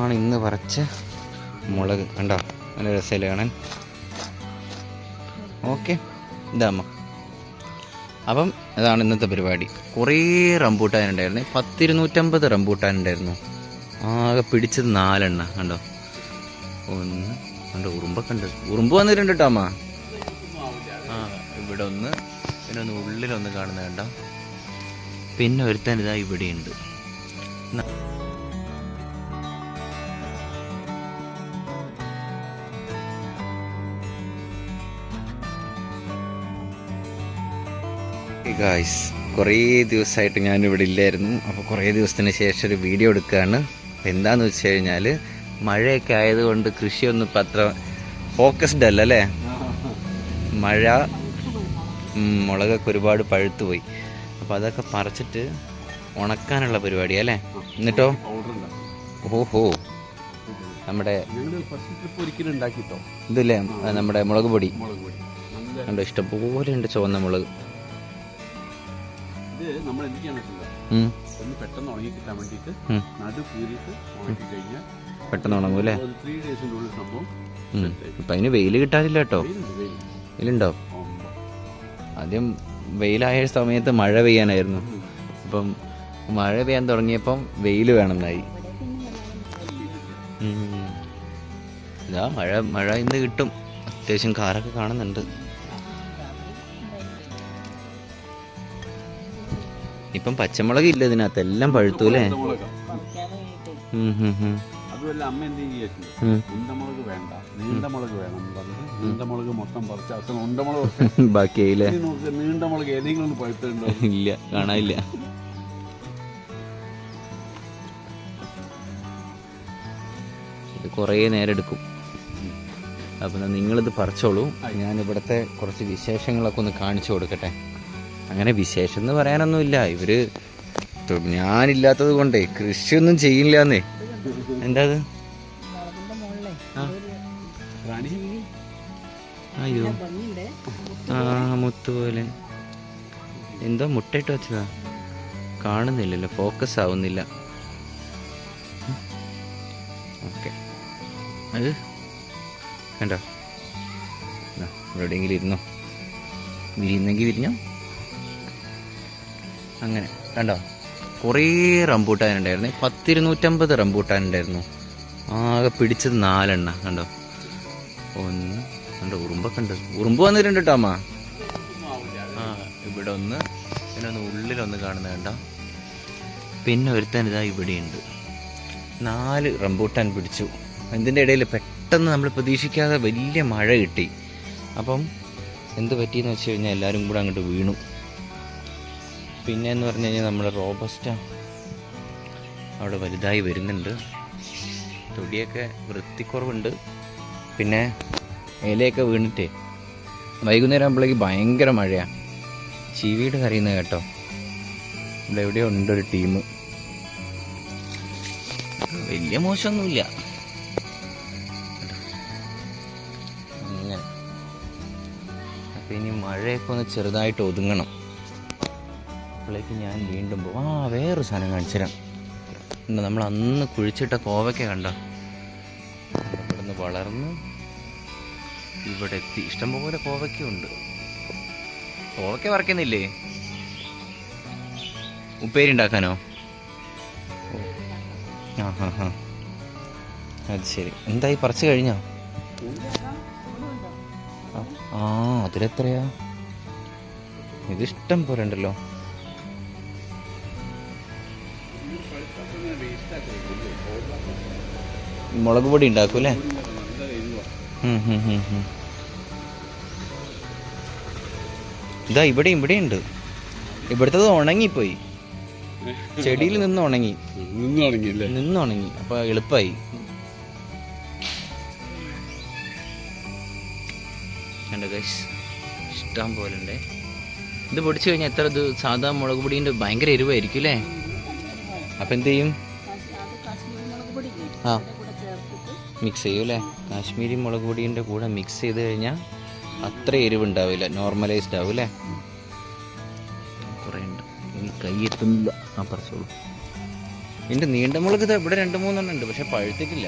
ആണ് ഇന്ന് പറിച്ച മുളക്. കണ്ടോ, നല്ല രസമല്ലേ കാണാൻ. ഓക്കെ, ഇതാമ്മ. അപ്പം അതാണ് ഇന്നത്തെ പരിപാടി. കുറേ റംബൂട്ടാനുണ്ടായിരുന്നു, 10-250 റംബൂട്ടാനുണ്ടായിരുന്നു. ആകെ പിടിച്ചത് 4 എണ്ണം. കണ്ടോ, ഒന്ന് കണ്ടോ, ഉറുമ്പൊക്കെ ഉണ്ട്. ഉറുമ്പ് വന്നിട്ടുണ്ട് കേട്ടോ അമ്മ. ഇവിടെ ഒന്ന്, പിന്നെ ഒന്ന് ഉള്ളിലൊന്ന് കാണുന്നത് കണ്ടോ. പിന്നെ ഒരുത്താൻ ഇതാ ഇവിടെയുണ്ട്. ഗായ്സ്, കുറേ ദിവസമായിട്ട് ഞാനിവിടെ ഇല്ലായിരുന്നു. അപ്പോൾ കുറേ ദിവസത്തിന് ശേഷം ഒരു വീഡിയോ എടുക്കുകയാണ്. എന്താണെന്ന് വെച്ച് കഴിഞ്ഞാൽ മഴയൊക്കെ ആയതുകൊണ്ട് കൃഷിയൊന്നും ഇപ്പം അത്ര ഫോക്കസ്ഡ് അല്ല അല്ലേ. മഴ, മുളകൊക്കെ ഒരുപാട് പഴുത്തു പോയി. അപ്പോൾ അതൊക്കെ പറിച്ചിട്ട് ഉണക്കാനുള്ള പരിപാടിയാണ് അല്ലേ. എന്നിട്ടോ ഓഹോ, നമ്മുടെ ഇതില്ലേ, നമ്മുടെ മുളക് പൊടി കണ്ടോ, ഇഷ്ടംപോലെ ഉണ്ട് ചുവന്ന മുളക്. നമ്മൾ എന്ത് ചെയ്യാൻ പറ്റില്ല, ഒന്ന് പെട്ടെന്ന് ഉണങ്ങി കിട്ടാൻ വേണ്ടിയിട്ട് നടു കീറിയിട്ട് ഉണക്കി കഴിഞ്ഞാൽ പെട്ടെന്ന് ഉണങ്ങും അല്ലേ. 3 ഡേയ്സിൻ്റെ ഉള്ളിൽ സംഭവം. ഇപ്പം അതിന് വെയിൽ കിട്ടാനില്ല കേട്ടോ. വെയിലുണ്ടോ? ആദ്യം വെയിലായ സമയത്ത് മഴ പെയ്യാനായിരുന്നു. അപ്പം മഴ പെയ്യാൻ തുടങ്ങിയപ്പം വെയിൽ വേണമെന്നായി. ഇതാ മഴ ഇന്ന് കിട്ടും. അത്യാവശ്യം കാറൊക്കെ കാണുന്നുണ്ട്. ഇപ്പം പച്ചമുളക് ഇല്ല ഇതിനകത്ത്, എല്ലാം പഴുത്തു അല്ലേ. അതുമല്ല, അമ്മ എന്ത് ചെയ്യുക, ഉണ്ടമുളക് വേണ്ട, നീണ്ടമുളക് വേണം എന്ന് പറഞ്ഞിട്ട് നീണ്ടമുളക് മൊത്തം പറിച്ച അവസാനം ഉണ്ടമുളക് ബാക്കിയായില്ലേ. നീണ്ടമുളക് ഏതെങ്കിലും ഒന്ന് പഴുത്തുണ്ടോ? ഇല്ല, കാണാനില്ല. ഇത് കുറേ നേരം എടുക്കും. അപ്പം നിങ്ങളിത് പറിച്ചോളൂ. ഞാൻ ഇവിടുത്തെ കുറച്ച് വിശേഷങ്ങളൊക്കെ ഒന്ന് കാണിച്ചു കൊടുക്കട്ടെ. അങ്ങനെ വിശേഷം എന്ന് പറയാനൊന്നുമില്ല. ഇവര് ഞാനില്ലാത്തത് കൊണ്ടേ കൃഷിയൊന്നും ചെയ്യില്ലാന്നേ. എന്താ അത്? അയ്യോ, മുത്ത് പോലെ എന്തോ മുട്ടയിട്ട് വെച്ചതാ, കാണുന്നില്ലല്ലോ, ഫോക്കസ് ആവുന്നില്ല. ഓക്കെ, അത് കണ്ടോ, എവിടെയെങ്കിലും ഇരുന്നോ, വിരിയുന്നെങ്കിൽ വിരിഞ്ഞോ. അങ്ങനെ കണ്ടോ, കുറേ റംബൂട്ടാനുണ്ടായിരുന്നു, 10-250 റംബൂട്ടാനുണ്ടായിരുന്നു. ആകെ പിടിച്ചത് 4 എണ്ണം. കണ്ടോ, ഒന്ന് കണ്ടോ, ഉറുമ്പൊക്കെ ഉണ്ട്. ഉറുമ്പ് വന്നിട്ടുണ്ട് കേട്ടോ അമ്മ. ഇവിടെ ഒന്ന്, പിന്നെ ഒന്ന് ഉള്ളിലൊന്ന് കാണുന്നത് കണ്ടോ. പിന്നെ ഒരുത്താൻ ഇതാ ഇവിടെയുണ്ട്. 4 റംബൂട്ടാൻ പിടിച്ചു. ഇതിൻ്റെ ഇടയിൽ പെട്ടെന്ന് നമ്മൾ പ്രതീക്ഷിക്കാതെ വലിയ മഴ കിട്ടി. അപ്പം എന്ത് പറ്റിയെന്ന് വെച്ച് കഴിഞ്ഞാൽ എല്ലാവരും കൂടെ അങ്ങോട്ട് വീണു. പിന്നെ എന്ന് പറഞ്ഞു കഴിഞ്ഞാൽ നമ്മുടെ റോബസ്റ്റ അവിടെ വലുതായി വരുന്നുണ്ട്. തൊടിയൊക്കെ വൃത്തിക്കുറവുണ്ട്. പിന്നെ ഇലയൊക്കെ വീണിട്ടേ വൈകുന്നേരം ആകുമ്പോഴേക്ക് ഭയങ്കര മഴയാണ്. ചീവീട് കരയുന്നത് കേട്ടോ. ഇവിടെ എവിടെയോ ഉണ്ടൊരു ടീം. വലിയ മോശമൊന്നുമില്ല. അങ്ങനെ അപ്പം ഇനി മഴയൊക്കെ ഒന്ന് ചെറുതായിട്ട് ഒതുങ്ങണം. അപ്പോഴേക്ക് ഞാൻ വീണ്ടും പോകും. വേറൊരു സാധനം കാണിച്ചു തരാം. നമ്മൾ അന്ന് കുഴിച്ചിട്ട കോവയ്ക്ക കണ്ടോ, ഇവിടെ നിന്ന് വളർന്ന് ഇവിടെ എത്തി. ഇഷ്ടംപോലെ കോവയ്ക്കുണ്ട്. കോവയ്ക്ക പറിക്കുന്നില്ലേ, ഉപ്പേരി ഉണ്ടാക്കാനോ? അത് ശരി. എന്തായി, പറിച്ചു കഴിഞ്ഞോ? അതിലെത്രയാ? ഇതിഷ്ടം പോലെ ഉണ്ടല്ലോ. മുളക് പൊടി ഉണ്ടാക്കും അല്ലേ. ഇതാ ഇവിടെയുണ്ട്. ഇവിടുത്തത് ഉണങ്ങിപ്പോയി, ചെടിയിൽ നിന്നുണങ്ങി. അപ്പൊ എളുപ്പമായി. കണ്ടോ ഗൈസ്, ഇഷ്ടം പോലെ ഉണ്ട്. ഇത് പൊടിച്ചു കഴിഞ്ഞാൽ എത്ര ഇത് സാധാ മുളക് പൊടിൻ്റെ ഭയങ്കര എരിവായിരിക്കും അല്ലേ. അപ്പം എന്ത് ചെയ്യും? മിക്സ് ചെയ്യും അല്ലേ. കാശ്മീരി മുളക് പൊടിൻ്റെ കൂടെ മിക്സ് ചെയ്ത് കഴിഞ്ഞാൽ അത്ര എരിവുണ്ടാവില്ല, നോർമലൈസ്ഡ് ആവും അല്ലേ. കുറേ ഉണ്ട്, ഇനി കൈ എത്തുന്നില്ല. പറിച്ചോളൂ. ഇതിൻ്റെ നീണ്ട മുളക് ഇത് ഇവിടെ 2-3 ഉണ്ട്, പക്ഷെ പഴുത്തിട്ടില്ല.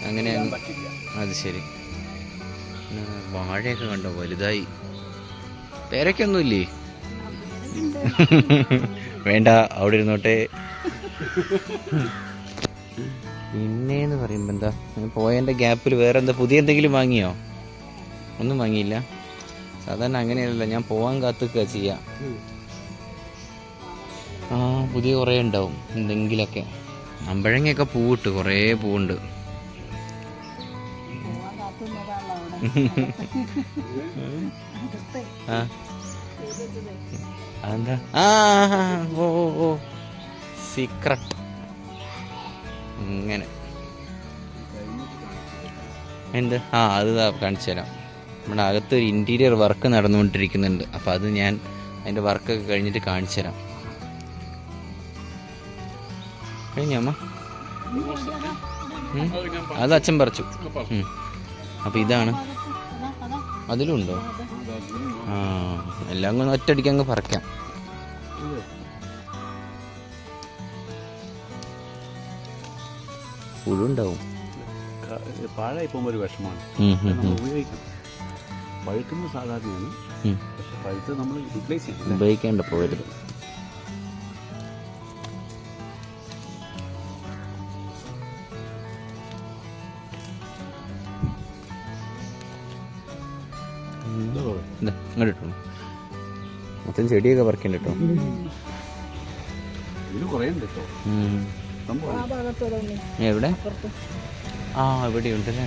അങ്ങനെ അത് ശരി. വാഴയൊക്കെ കണ്ടോ വലുതായി. പേരക്കൊന്നുമില്ലേ? വേണ്ട, അവിടെ ഇരുന്നോട്ടെ. പിന്നേന്ന് പറയുമ്പോ എന്താ പോയതിന്റെ ഗ്യാപ്പിൽ വേറെ എന്താ പുതിയ എന്തെങ്കിലും വാങ്ങിയോ? ഒന്നും വാങ്ങിയില്ല. സാധാരണ അങ്ങനെയല്ല, ഞാൻ പോവാൻ കാത്തുക ചെയ്യാ. ആ പുതിയ കുറേ ഉണ്ടാവും എന്തെങ്കിലൊക്കെ. അമ്പഴങ്ങയൊക്കെ പൂവിട്ട് കുറേ പൂവുണ്ട്. ആ അതെന്താ? ഓ ഓ സീക്രട്ട്. ഇങ്ങനെ എന്ത്? അത് കാണിച്ചു തരാം. നമ്മുടെ അകത്തൊരു ഇൻറ്റീരിയർ വർക്ക് നടന്നുകൊണ്ടിരിക്കുന്നുണ്ട്. അപ്പം അത് ഞാൻ അതിൻ്റെ വർക്കൊക്കെ കഴിഞ്ഞിട്ട് കാണിച്ചു തരാം. കഴിഞ്ഞമ്മ അത് അച്ഛൻ പറിച്ചു. അപ്പം ഇതാണ്. അതിലുണ്ടോ? എല്ലാം കൂടെ ഒറ്റയടിക്ക് അങ്ങ് പറിക്കാം. പുഴുണ്ടാവും. പാഴായി പോകുമ്പോൾ ഒരു വിഷമാണ്. നമ്മൾ ഉപയോഗിക്കണം. പഴുക്കുന്നത് സാധാരണയാണ്, പക്ഷെ പഴുത്ത് നമ്മൾ റിപ്ലേസ് ചെയ്യും. ഉപയോഗിക്കേണ്ട പോകരുത്. ഇങ്ങോട്ട് ഇട്ടോ. മൊത്തം ചെടിയൊക്കെ പറിക്കണ്ട കേട്ടോ. എവിടെ? ഇവിടെ ഉണ്ടല്ലേ.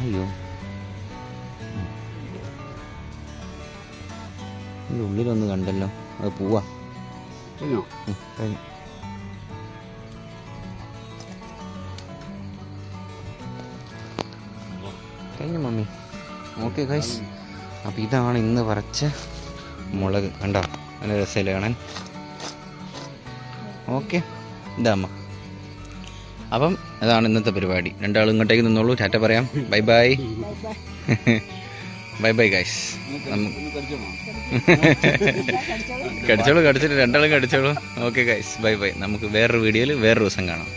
അയ്യോ, ഉള്ളിലൊന്ന് കണ്ടല്ലോ. അത് പോവാ. കഴിഞ്ഞു. കഴിഞ്ഞു മമ്മി. ഓക്കെ ഗൈസ്, അപ്പം ഇതാണ് ഇന്ന് പറിച്ച മുളക്. കണ്ടോ, നല്ല രസമില്ല കാണാൻ. ഓക്കെ, ഇതാ അമ്മ. അപ്പം അതാണ് ഇന്നത്തെ പരിപാടി. രണ്ടാളും ഇങ്ങോട്ടേക്ക് നിന്നോളൂ. ടാറ്റ പറയാം. Bye bye. Bye bye guys. കടിച്ചോളൂ, കടിച്ചിട്ട് രണ്ടാളും കടിച്ചോളൂ. Okay guys, bye bye. നമുക്ക് വേറൊരു വീഡിയോയിൽ വേറൊരു ദിവസം കാണാം.